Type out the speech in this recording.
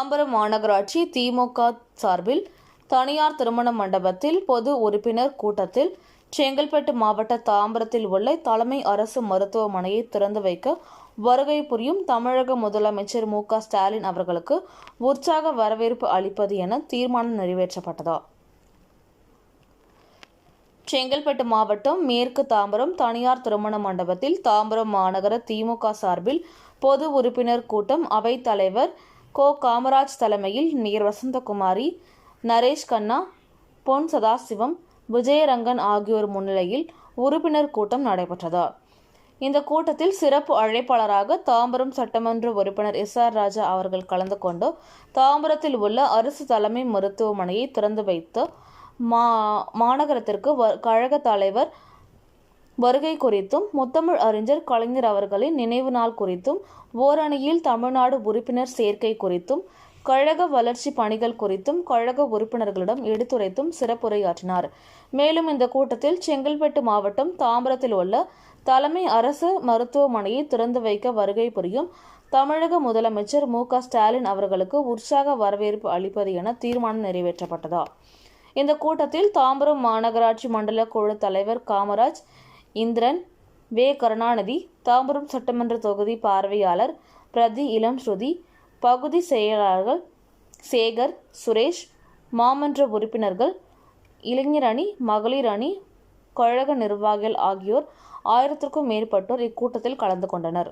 தாம்பரம் மாநகராட்சி திமுக சார்பில் தனியார் திருமண மண்டபத்தில் பொது உறுப்பினர் கூட்டத்தில் செங்கல்பட்டு மாவட்ட தாம்பரத்தில் உள்ள தலைமை அரசு மருத்துவமனையை திறந்து வைக்க வருகை புரியும் தமிழக முதலமைச்சர் மு.க.ஸ்டாலின் அவர்களுக்கு உற்சாக வரவேற்பு அளிப்பது என தீர்மானம் நிறைவேற்றப்பட்டது. செங்கல்பட்டு மாவட்டம் மேற்கு தாம்பரம் தனியார் திருமண மண்டபத்தில் தாம்பரம் மாநகர திமுக சார்பில் பொது உறுப்பினர் கூட்டம் அவைத் தலைவர் கோ. காமராஜ் தலைமையில் நீர் வசந்தகுமாரி, நரேஷ் கண்ணா, பொன் சதாசிவம், விஜயரங்கன் ஆகியோர் முன்னிலையில் உறுப்பினர் கூட்டம் நடைபெற்றது. இந்த கூட்டத்தில் சிறப்பு அழைப்பாளராக தாம்பரம் சட்டமன்ற உறுப்பினர் எஸ்.ஆர். ராஜா அவர்கள் கலந்து கொண்டு தாம்பரத்தில் உள்ள அரசு தலைமை மருத்துவமனையை திறந்து வைத்து மாநகரத்திற்கு கழக தலைவர் வருகை குறித்தும், முத்தமிழ் அறிஞர் கலைஞர் அவர்களின் நினைவு நாள் குறித்தும், ஓரணியில் தமிழ்நாடு உறுப்பினர் சேர்க்கை குறித்தும், கழக வளர்ச்சி பணிகள் குறித்தும் கழக உறுப்பினர்களிடம் எடுத்துரைத்தும் சிறப்புரையாற்றினார். மேலும் இந்த கூட்டத்தில் செங்கல்பட்டு மாவட்டம் தாம்பரத்தில் உள்ள தலைமை அரசு மருத்துவமனையை திறந்து வைக்க வருகை புரியும் தமிழக முதலமைச்சர் மு.க.ஸ்டாலின் அவர்களுக்கு உற்சாக வரவேற்பு அளிப்பது என தீர்மானம் நிறைவேற்றப்பட்டது. இந்த கூட்டத்தில் தாம்பரம் மாநகராட்சி மண்டல குழு தலைவர் காமராஜ், இந்திரன், வே. கருணாநிதி, தாம்பரம் சட்டமன்ற தொகுதி பார்வையாளர் பிரதி இளம் ஸ்ருதி, பகுதி செயலாளர்கள் சேகர், சுரேஷ், மாமன்ற உறுப்பினர்கள், இளைஞர் அணி, மகளிர் அணி, கழக நிர்வாகிகள் ஆகியோர் 1000க்கும் மேற்பட்டோர் இக்கூட்டத்தில் கலந்து கொண்டனர்.